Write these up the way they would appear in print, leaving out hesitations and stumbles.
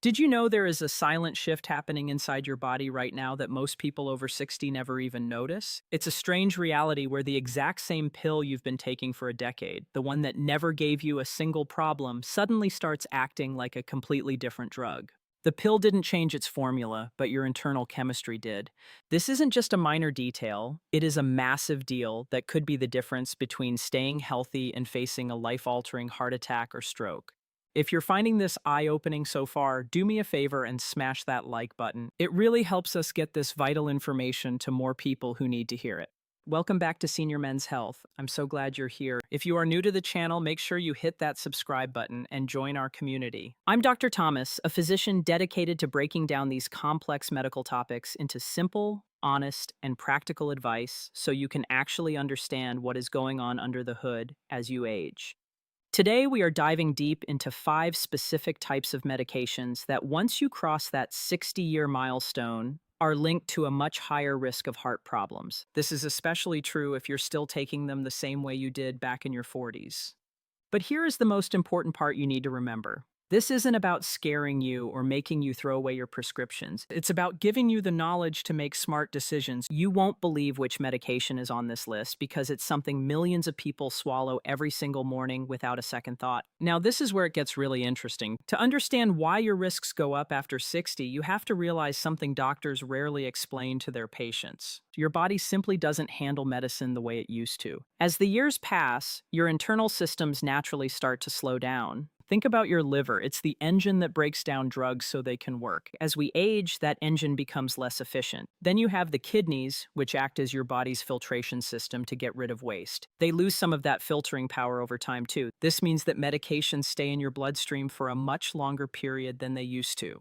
Did you know there is a silent shift happening inside your body right now that most people over 60 never even notice? It's a strange reality where the exact same pill you've been taking for a decade, the one that never gave you a single problem, suddenly starts acting like a completely different drug. The pill didn't change its formula, but your internal chemistry did. This isn't just a minor detail, it is a massive deal that could be the difference between staying healthy and facing a life altering heart attack or stroke. If you're finding this eye-opening so far, do me a favor and smash that like button. It really helps us get this vital information to more people who need to hear it. Welcome back to Senior Men's Health. I'm so glad you're here. If you are new to the channel, make sure you hit that subscribe button and join our community. I'm Dr. Thomas, a physician dedicated to breaking down these complex medical topics into simple, honest, and practical advice so you can actually understand what is going on under the hood as you age. Today, we are diving deep into 5 specific types of medications that once you cross that 60-year milestone, are linked to a much higher risk of heart problems. This is especially true if you're still taking them the same way you did back in your 40s. But here is the most important part you need to remember. This isn't about scaring you or making you throw away your prescriptions. It's about giving you the knowledge to make smart decisions. You won't believe which medication is on this list because it's something millions of people swallow every single morning without a second thought. Now, this is where it gets really interesting. To understand why your risks go up after 60, you have to realize something doctors rarely explain to their patients. Your body simply doesn't handle medicine the way it used to. As the years pass, your internal systems naturally start to slow down. Think about your liver. It's the engine that breaks down drugs so they can work. As we age, that engine becomes less efficient. Then you have the kidneys, which act as your body's filtration system to get rid of waste. They lose some of that filtering power over time, too. This means that medications stay in your bloodstream for a much longer period than they used to.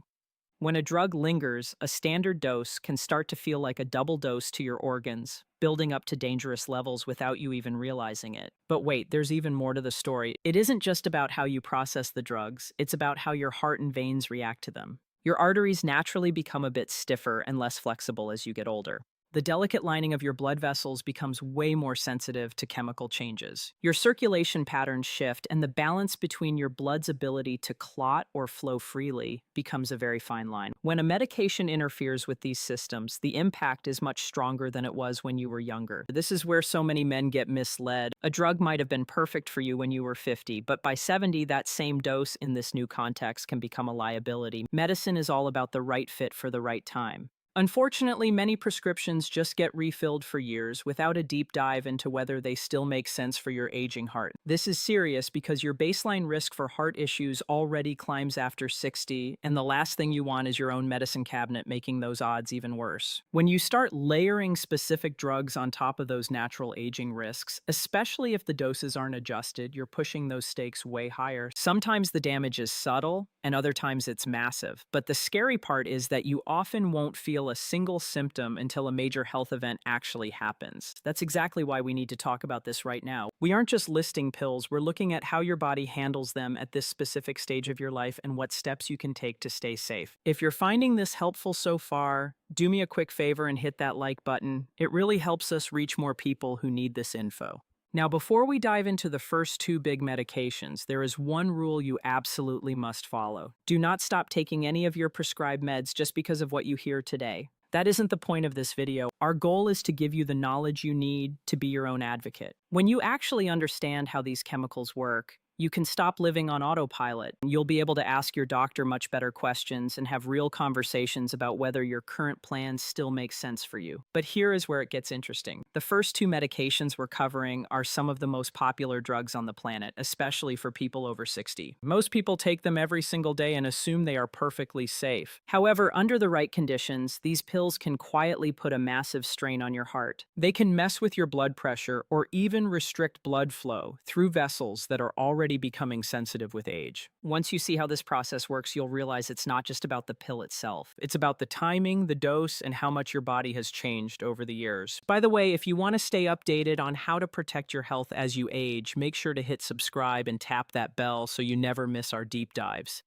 When a drug lingers, a standard dose can start to feel like a double dose to your organs, building up to dangerous levels without you even realizing it. But wait, there's even more to the story. It isn't just about how you process the drugs, it's about how your heart and veins react to them. Your arteries naturally become a bit stiffer and less flexible as you get older. The delicate lining of your blood vessels becomes way more sensitive to chemical changes. Your circulation patterns shift, and the balance between your blood's ability to clot or flow freely becomes a very fine line. When a medication interferes with these systems, the impact is much stronger than it was when you were younger. This is where so many men get misled. A drug might have been perfect for you when you were 50, but by 70, that same dose in this new context can become a liability. Medicine is all about the right fit for the right time. Unfortunately, many prescriptions just get refilled for years without a deep dive into whether they still make sense for your aging heart. This is serious because your baseline risk for heart issues already climbs after 60, and the last thing you want is your own medicine cabinet making those odds even worse. When you start layering specific drugs on top of those natural aging risks, especially if the doses aren't adjusted, you're pushing those stakes way higher. Sometimes the damage is subtle, and other times it's massive. But the scary part is that you often won't feel a single symptom until a major health event actually happens. That's exactly why we need to talk about this right now. We aren't just listing pills, we're looking at how your body handles them at this specific stage of your life and what steps you can take to stay safe. If you're finding this helpful so far, do me a quick favor and hit that like button. It really helps us reach more people who need this info. Now, before we dive into the first 2 big medications, there is one rule you absolutely must follow. Do not stop taking any of your prescribed meds just because of what you hear today. That isn't the point of this video. Our goal is to give you the knowledge you need to be your own advocate. When you actually understand how these chemicals work, you can stop living on autopilot. You'll be able to ask your doctor much better questions and have real conversations about whether your current plans still make sense for you. But here is where it gets interesting. The first 2 medications we're covering are some of the most popular drugs on the planet, especially for people over 60. Most people take them every single day and assume they are perfectly safe. However, under the right conditions, these pills can quietly put a massive strain on your heart. They can mess with your blood pressure or even restrict blood flow through vessels that are already becoming sensitive with age. Once you see how this process works, you'll realize it's not just about the pill itself. It's about the timing, the dose, and how much your body has changed over the years. By the way, if you want to stay updated on how to protect your health as you age, make sure to hit subscribe and tap that bell so you never miss our deep dives.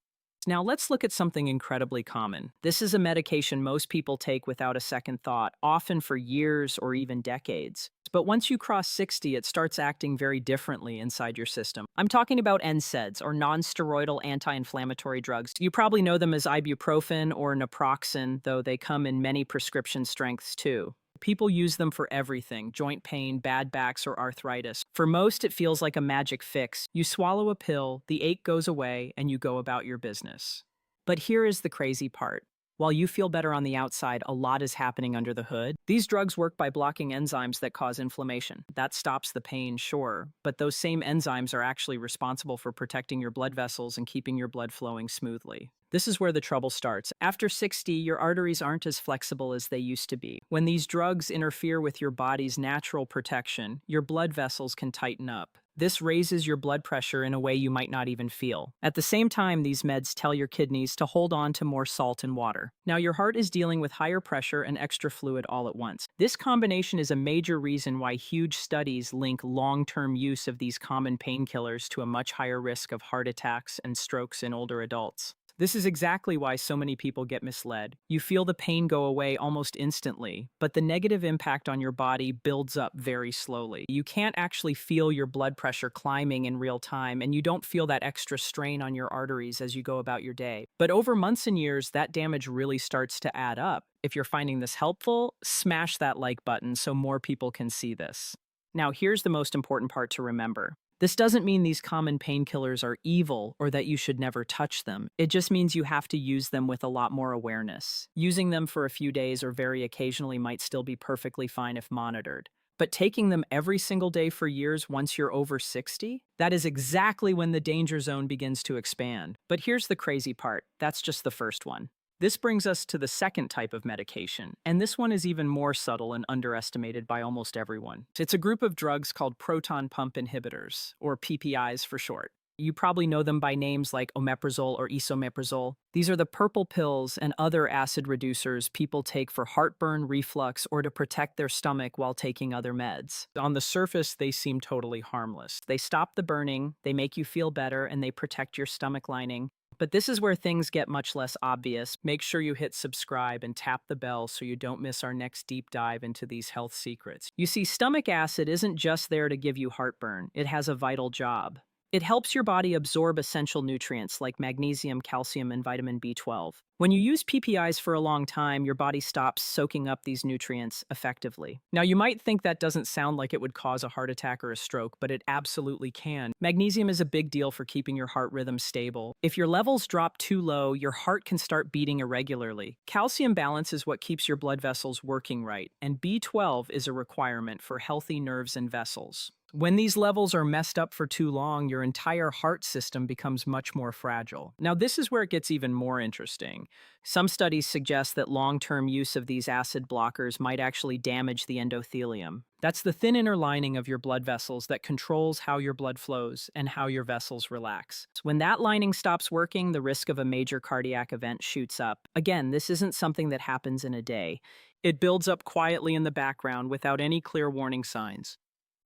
Now let's look at something incredibly common. This is a medication most people take without a second thought, often for years or even decades. But once you cross 60, it starts acting very differently inside your system. I'm talking about NSAIDs, or non-steroidal anti-inflammatory drugs. You probably know them as ibuprofen or naproxen, though they come in many prescription strengths too. People use them for everything: joint pain, bad backs, or arthritis. For most, it feels like a magic fix. You swallow a pill, the ache goes away, and you go about your business. But here is the crazy part. While you feel better on the outside, a lot is happening under the hood. These drugs work by blocking enzymes that cause inflammation. That stops the pain, sure, but those same enzymes are actually responsible for protecting your blood vessels and keeping your blood flowing smoothly. This is where the trouble starts. After 60, your arteries aren't as flexible as they used to be. When these drugs interfere with your body's natural protection, your blood vessels can tighten up. This raises your blood pressure in a way you might not even feel. At the same time, these meds tell your kidneys to hold on to more salt and water. Now, your heart is dealing with higher pressure and extra fluid all at once. This combination is a major reason why huge studies link long-term use of these common painkillers to a much higher risk of heart attacks and strokes in older adults. This is exactly why so many people get misled. You feel the pain go away almost instantly, but the negative impact on your body builds up very slowly. You can't actually feel your blood pressure climbing in real time, and you don't feel that extra strain on your arteries as you go about your day. But over months and years, that damage really starts to add up. If you're finding this helpful, smash that like button so more people can see this. Now, here's the most important part to remember. This doesn't mean these common painkillers are evil or that you should never touch them. It just means you have to use them with a lot more awareness. Using them for a few days or very occasionally might still be perfectly fine if monitored. But taking them every single day for years once you're over 60? That is exactly when the danger zone begins to expand. But here's the crazy part. That's just the first one. This brings us to the second type of medication, and this one is even more subtle and underestimated by almost everyone. It's a group of drugs called proton pump inhibitors, or PPIs for short. You probably know them by names like omeprazole or esomeprazole. These are the purple pills and other acid reducers people take for heartburn, reflux, or to protect their stomach while taking other meds. On the surface, they seem totally harmless. They stop the burning, they make you feel better, and they protect your stomach lining. But this is where things get much less obvious. Make sure you hit subscribe and tap the bell so you don't miss our next deep dive into these health secrets. You see, stomach acid isn't just there to give you heartburn. It has a vital job. It helps your body absorb essential nutrients like magnesium, calcium, and vitamin B12. When you use PPIs for a long time, your body stops soaking up these nutrients effectively. Now, you might think that doesn't sound like it would cause a heart attack or a stroke, but it absolutely can. Magnesium is a big deal for keeping your heart rhythm stable. If your levels drop too low, your heart can start beating irregularly. Calcium balance is what keeps your blood vessels working right, and B12 is a requirement for healthy nerves and vessels. When these levels are messed up for too long, your entire heart system becomes much more fragile. Now, this is where it gets even more interesting. Some studies suggest that long-term use of these acid blockers might actually damage the endothelium. That's the thin inner lining of your blood vessels that controls how your blood flows and how your vessels relax. When that lining stops working, the risk of a major cardiac event shoots up. Again, this isn't something that happens in a day. It builds up quietly in the background without any clear warning signs.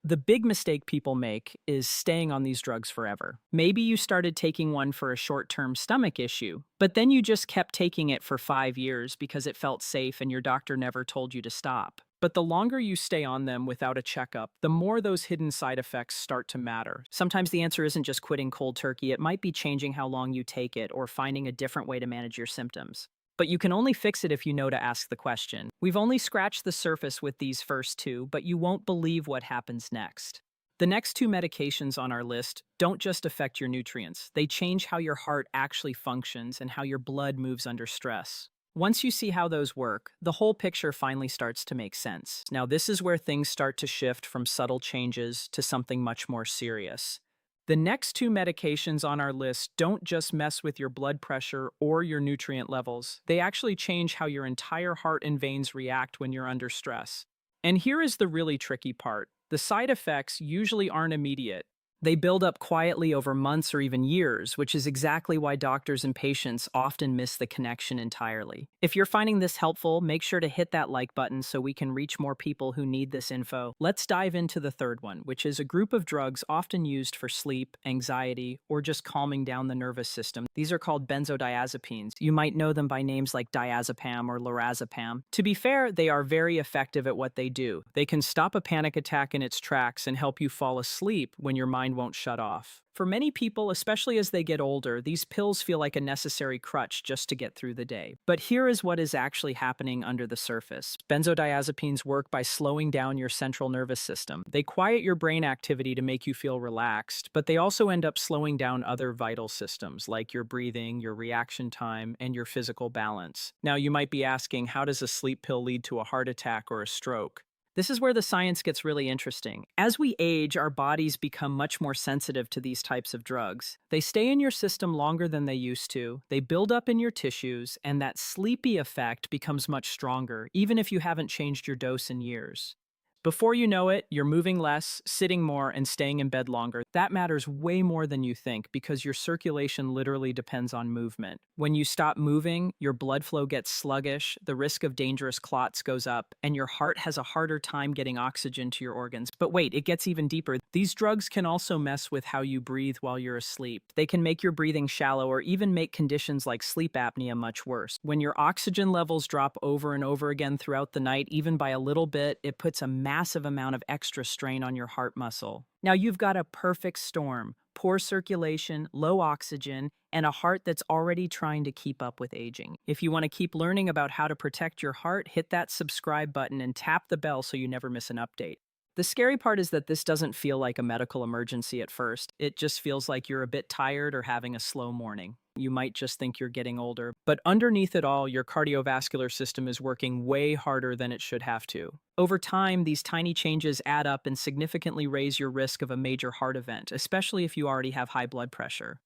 The big mistake people make is staying on these drugs forever. Maybe you started taking one for a short-term stomach issue, but then you just kept taking it for 5 years because it felt safe and your doctor never told you to stop. But the longer you stay on them without a checkup, the more those hidden side effects start to matter. Sometimes the answer isn't just quitting cold turkey, it might be changing how long you take it or finding a different way to manage your symptoms. But you can only fix it if you know to ask the question. We've only scratched the surface with these first two, but you won't believe what happens next. The next two medications on our list don't just affect your nutrients. They change how your heart actually functions and how your blood moves under stress. Once you see how those work, the whole picture finally starts to make sense. Now, this is where things start to shift from subtle changes to something much more serious. The next two medications on our list don't just mess with your blood pressure or your nutrient levels. They actually change how your entire heart and veins react when you're under stress. And here is the really tricky part. The side effects usually aren't immediate. They build up quietly over months or even years, which is exactly why doctors and patients often miss the connection entirely. If you're finding this helpful, make sure to hit that like button so we can reach more people who need this info. Let's dive into the third one, which is a group of drugs often used for sleep, anxiety, or just calming down the nervous system. These are called benzodiazepines. You might know them by names like diazepam or lorazepam. To be fair, they are very effective at what they do. They can stop a panic attack in its tracks and help you fall asleep when your mind won't shut off. For many people, especially as they get older, these pills feel like a necessary crutch just to get through the day. But here is what is actually happening under the surface. Benzodiazepines work by slowing down your central nervous system. They quiet your brain activity to make you feel relaxed, but they also end up slowing down other vital systems like your breathing, your reaction time, and your physical balance. Now, you might be asking, how does a sleep pill lead to a heart attack or a stroke? This is where the science gets really interesting. As we age, our bodies become much more sensitive to these types of drugs. They stay in your system longer than they used to, they build up in your tissues, and that sleepy effect becomes much stronger, even if you haven't changed your dose in years. Before you know it, you're moving less, sitting more, and staying in bed longer. That matters way more than you think because your circulation literally depends on movement. When you stop moving, your blood flow gets sluggish, the risk of dangerous clots goes up, and your heart has a harder time getting oxygen to your organs. But wait, it gets even deeper. These drugs can also mess with how you breathe while you're asleep. They can make your breathing shallow or even make conditions like sleep apnea much worse. When your oxygen levels drop over and over again throughout the night, even by a little bit, it puts a massive amount of extra strain on your heart muscle. Now you've got a perfect storm: poor circulation, low oxygen, and a heart that's already trying to keep up with aging. If you want to keep learning about how to protect your heart, hit that subscribe button and tap the bell so you never miss an update. The scary part is that this doesn't feel like a medical emergency at first. It just feels like you're a bit tired or having a slow morning. You might just think you're getting older. But underneath it all, your cardiovascular system is working way harder than it should have to. Over time, these tiny changes add up and significantly raise your risk of a major heart event, especially if you already have high blood pressure.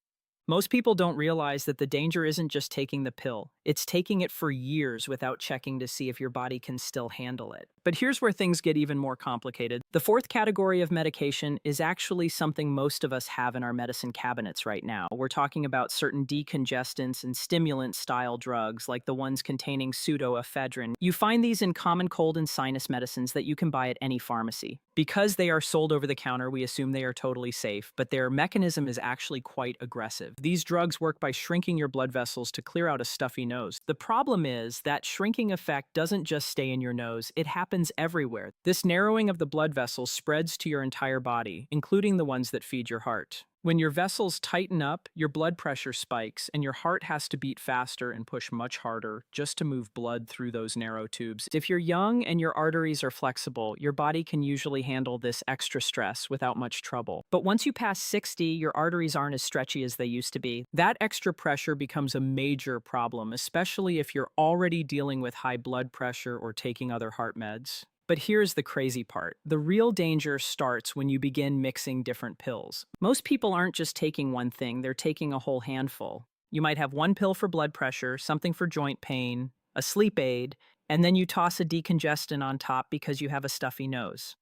Most people don't realize that the danger isn't just taking the pill. It's taking it for years without checking to see if your body can still handle it. But here's where things get even more complicated. The fourth category of medication is actually something most of us have in our medicine cabinets right now. We're talking about certain decongestants and stimulant-style drugs, like the ones containing pseudoephedrine. You find these in common cold and sinus medicines that you can buy at any pharmacy. Because they are sold over the counter, we assume they are totally safe, but their mechanism is actually quite aggressive. These drugs work by shrinking your blood vessels to clear out a stuffy nose. The problem is that shrinking effect doesn't just stay in your nose, it happens everywhere. This narrowing of the blood vessels spreads to your entire body, including the ones that feed your heart. When your vessels tighten up, your blood pressure spikes, and your heart has to beat faster and push much harder just to move blood through those narrow tubes. If you're young and your arteries are flexible, your body can usually handle this extra stress without much trouble. But once you pass 60, your arteries aren't as stretchy as they used to be. That extra pressure becomes a major problem, especially if you're already dealing with high blood pressure or taking other heart meds. But here's the crazy part. The real danger starts when you begin mixing different pills. Most people aren't just taking one thing, they're taking a whole handful. You might have one pill for blood pressure, something for joint pain, a sleep aid, and then you toss a decongestant on top because you have a stuffy nose.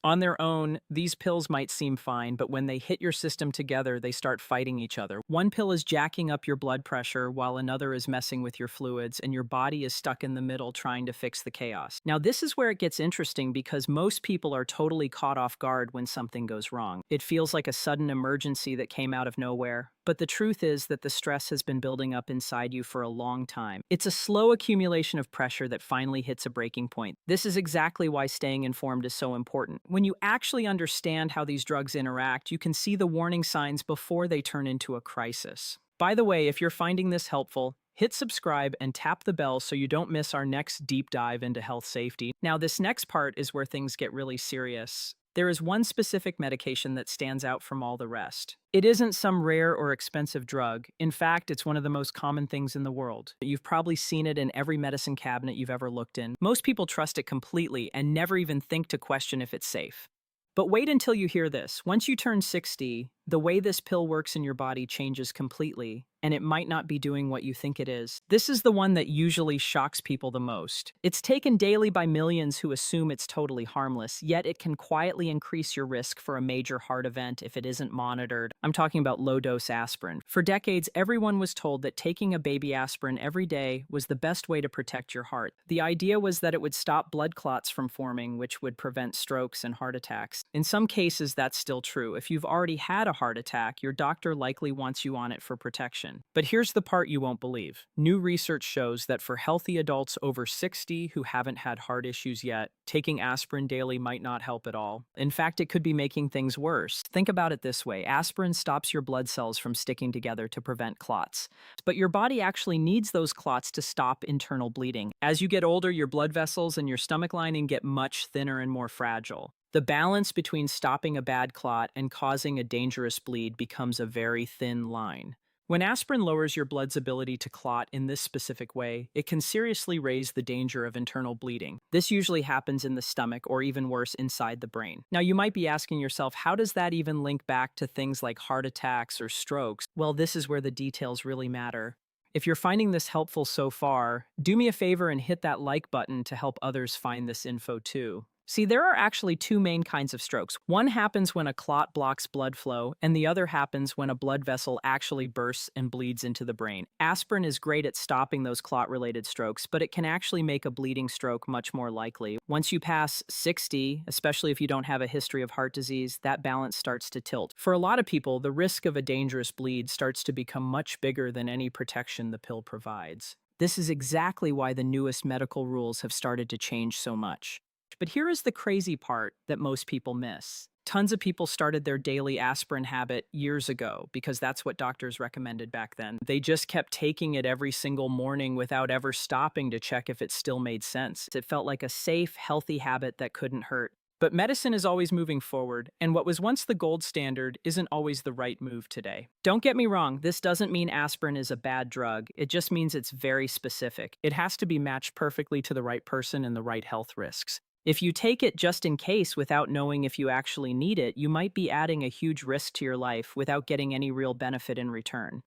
On their own, these pills might seem fine, but when they hit your system together, they start fighting each other. One pill is jacking up your blood pressure while another is messing with your fluids, and your body is stuck in the middle trying to fix the chaos. Now, this is where it gets interesting because most people are totally caught off guard when something goes wrong. It feels like a sudden emergency that came out of nowhere. But the truth is that the stress has been building up inside you for a long time. It's a slow accumulation of pressure that finally hits a breaking point. This is exactly why staying informed is so important. When you actually understand how these drugs interact, you can see the warning signs before they turn into a crisis. By the way, if you're finding this helpful, hit subscribe and tap the bell so you don't miss our next deep dive into health safety. Now, this next part is where things get really serious. There is one specific medication that stands out from all the rest. It isn't some rare or expensive drug. In fact, it's one of the most common things in the world. You've probably seen it in every medicine cabinet you've ever looked in. Most people trust it completely and never even think to question if it's safe. But wait until you hear this. Once you turn 60, the way this pill works in your body changes completely, and it might not be doing what you think it is. This is the one that usually shocks people the most. It's taken daily by millions who assume it's totally harmless, yet it can quietly increase your risk for a major heart event if it isn't monitored. I'm talking about low-dose aspirin. For decades, everyone was told that taking a baby aspirin every day was the best way to protect your heart. The idea was that it would stop blood clots from forming, which would prevent strokes and heart attacks. In some cases, that's still true. If you've already had a heart attack, your doctor likely wants you on it for protection. But here's the part you won't believe. New research shows that for healthy adults over 60 who haven't had heart issues yet, taking aspirin daily might not help at all. In fact, it could be making things worse. Think about it this way. Aspirin stops your blood cells from sticking together to prevent clots. But your body actually needs those clots to stop internal bleeding. As you get older, your blood vessels and your stomach lining get much thinner and more fragile. The balance between stopping a bad clot and causing a dangerous bleed becomes a very thin line. When aspirin lowers your blood's ability to clot in this specific way, it can seriously raise the danger of internal bleeding. This usually happens in the stomach or even worse, inside the brain. Now, you might be asking yourself, how does that even link back to things like heart attacks or strokes? Well, this is where the details really matter. If you're finding this helpful so far, do me a favor and hit that like button to help others find this info too. See, there are actually two main kinds of strokes. One happens when a clot blocks blood flow, and the other happens when a blood vessel actually bursts and bleeds into the brain. Aspirin is great at stopping those clot-related strokes, but it can actually make a bleeding stroke much more likely. Once you pass 60, especially if you don't have a history of heart disease, that balance starts to tilt. For a lot of people, the risk of a dangerous bleed starts to become much bigger than any protection the pill provides. This is exactly why the newest medical rules have started to change so much. But here is the crazy part that most people miss. Tons of people started their daily aspirin habit years ago because that's what doctors recommended back then. They just kept taking it every single morning without ever stopping to check if it still made sense. It felt like a safe, healthy habit that couldn't hurt. But medicine is always moving forward, and what was once the gold standard isn't always the right move today. Don't get me wrong, this doesn't mean aspirin is a bad drug. It just means it's very specific. It has to be matched perfectly to the right person and the right health risks. If you take it just in case without knowing if you actually need it, you might be adding a huge risk to your life without getting any real benefit in return.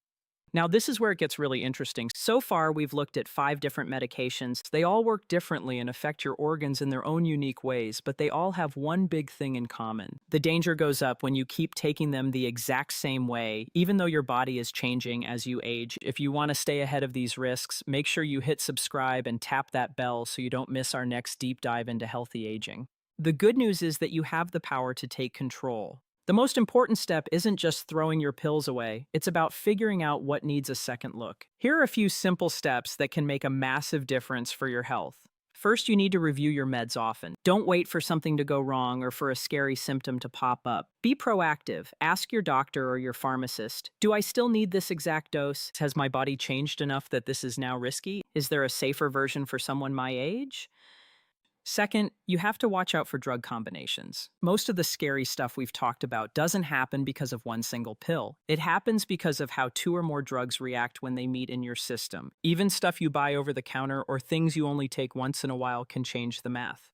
Now, this is where it gets really interesting. So far, we've looked at 5 different medications. They all work differently and affect your organs in their own unique ways, but they all have one big thing in common. The danger goes up when you keep taking them the exact same way, even though your body is changing as you age. If you want to stay ahead of these risks, make sure you hit subscribe and tap that bell so you don't miss our next deep dive into healthy aging. The good news is that you have the power to take control. The most important step isn't just throwing your pills away, it's about figuring out what needs a second look. Here are a few simple steps that can make a massive difference for your health. First, you need to review your meds often. Don't wait for something to go wrong or for a scary symptom to pop up. Be proactive. Ask your doctor or your pharmacist, do I still need this exact dose? Has my body changed enough that this is now risky? Is there a safer version for someone my age? Second, you have to watch out for drug combinations. Most of the scary stuff we've talked about doesn't happen because of one single pill. It happens because of how 2 or more drugs react when they meet in your system. Even stuff you buy over the counter or things you only take once in a while can change the math.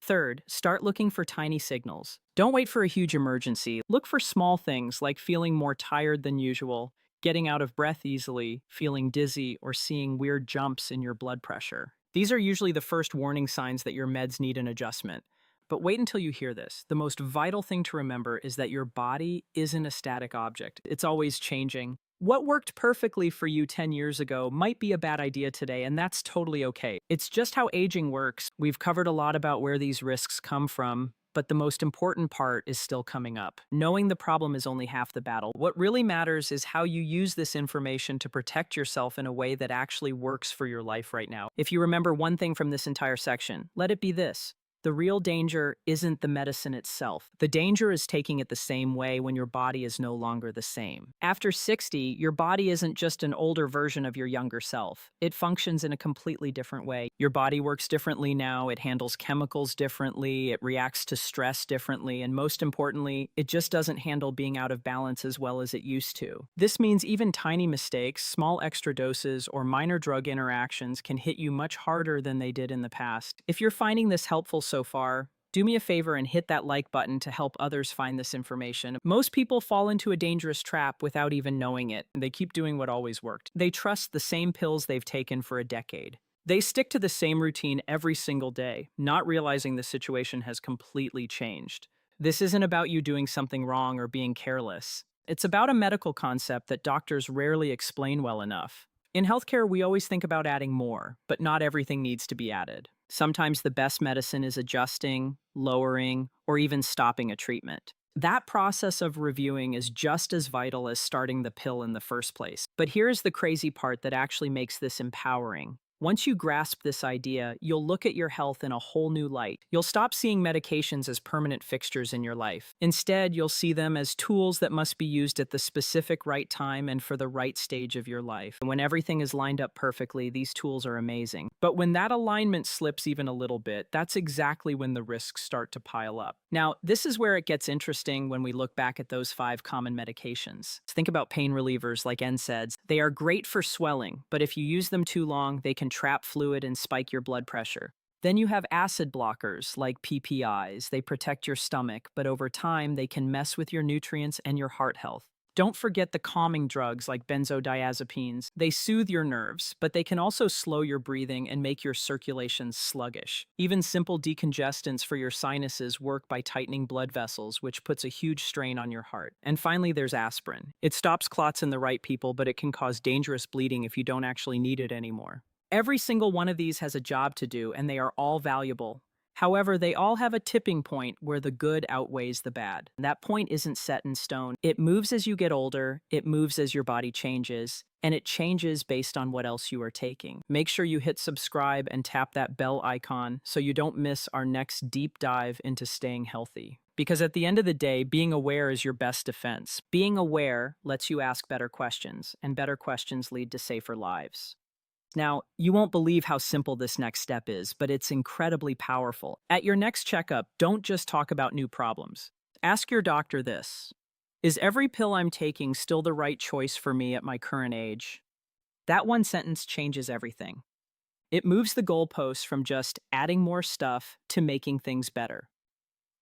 Third, start looking for tiny signals. Don't wait for a huge emergency. Look for small things like feeling more tired than usual, getting out of breath easily, feeling dizzy, or seeing weird jumps in your blood pressure. These are usually the first warning signs that your meds need an adjustment. But wait until you hear this. The most vital thing to remember is that your body isn't a static object. It's always changing. What worked perfectly for you 10 years ago might be a bad idea today, and that's totally okay. It's just how aging works. We've covered a lot about where these risks come from, but the most important part is still coming up. Knowing the problem is only half the battle. What really matters is how you use this information to protect yourself in a way that actually works for your life right now. If you remember one thing from this entire section, let it be this. The real danger isn't the medicine itself. The danger is taking it the same way when your body is no longer the same. After 60, your body isn't just an older version of your younger self. It functions in a completely different way. Your body works differently now, it handles chemicals differently, it reacts to stress differently, and most importantly, it just doesn't handle being out of balance as well as it used to. This means even tiny mistakes, small extra doses, or minor drug interactions can hit you much harder than they did in the past. If you're finding this helpful so far, Do me a favor and hit that like button to help others find this information. Most people fall into a dangerous trap without even knowing it. They keep doing what always worked. They trust the same pills they've taken for a decade. They stick to the same routine every single day, not realizing the situation has completely changed. This isn't about you doing something wrong or being careless. It's about a medical concept that doctors rarely explain well enough. In healthcare, we always think about adding more, but not everything needs to be added. Sometimes the best medicine is adjusting, lowering, or even stopping a treatment. That process of reviewing is just as vital as starting the pill in the first place. But here's the crazy part that actually makes this empowering. Once you grasp this idea, you'll look at your health in a whole new light. You'll stop seeing medications as permanent fixtures in your life. Instead, you'll see them as tools that must be used at the specific right time and for the right stage of your life. And when everything is lined up perfectly, these tools are amazing. But when that alignment slips even a little bit, that's exactly when the risks start to pile up. Now, this is where it gets interesting when we look back at those 5 common medications. Think about pain relievers like NSAIDs. They are great for swelling, but if you use them too long, they can trap fluid and spike your blood pressure. Then you have acid blockers like PPIs. They protect your stomach, but over time they can mess with your nutrients and your heart health. Don't forget the calming drugs like benzodiazepines. They soothe your nerves, but they can also slow your breathing and make your circulation sluggish. Even simple decongestants for your sinuses work by tightening blood vessels, which puts a huge strain on your heart. And finally, there's aspirin. It stops clots in the right people, but it can cause dangerous bleeding if you don't actually need it anymore. Every single one of these has a job to do, and they are all valuable. However, they all have a tipping point where the good outweighs the bad. That point isn't set in stone. It moves as you get older, it moves as your body changes, and it changes based on what else you are taking. Make sure you hit subscribe and tap that bell icon so you don't miss our next deep dive into staying healthy. Because at the end of the day, being aware is your best defense. Being aware lets you ask better questions, and better questions lead to safer lives. Now, you won't believe how simple this next step is, but it's incredibly powerful. At your next checkup, don't just talk about new problems. Ask your doctor this: is every pill I'm taking still the right choice for me at my current age? That one sentence changes everything. It moves the goalposts from just adding more stuff to making things better.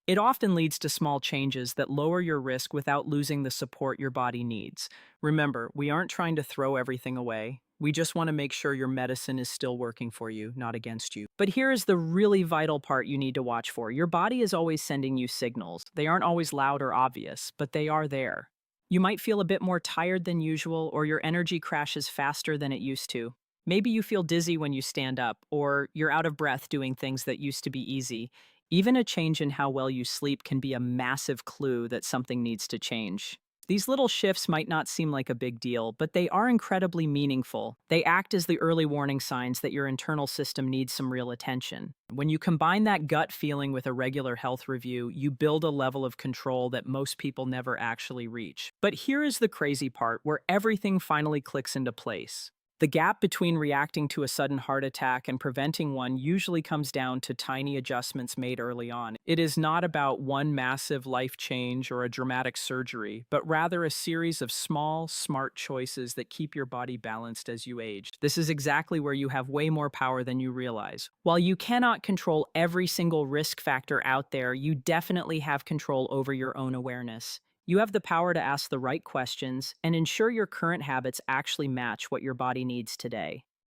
It often leads to small changes that lower your risk without losing the support your body needs. Remember, we aren't trying to throw everything away. We just want to make sure your medicine is still working for you, not against you. But here is the really vital part you need to watch for. Your body is always sending you signals. They aren't always loud or obvious, but they are there. You might feel a bit more tired than usual, or your energy crashes faster than it used to. Maybe you feel dizzy when you stand up, or you're out of breath doing things that used to be easy. Even a change in how well you sleep can be a massive clue that something needs to change. These little shifts might not seem like a big deal, but they are incredibly meaningful. They act as the early warning signs that your internal system needs some real attention. When you combine that gut feeling with a regular health review, you build a level of control that most people never actually reach. But here is the crazy part where everything finally clicks into place. The gap between reacting to a sudden heart attack and preventing one usually comes down to tiny adjustments made early on. It is not about one massive life change or a dramatic surgery, but rather a series of small, smart choices that keep your body balanced as you age. This is exactly where you have way more power than you realize. While you cannot control every single risk factor out there, you definitely have control over your own awareness. You have the power to ask the right questions and ensure your current habits actually match what your body needs today.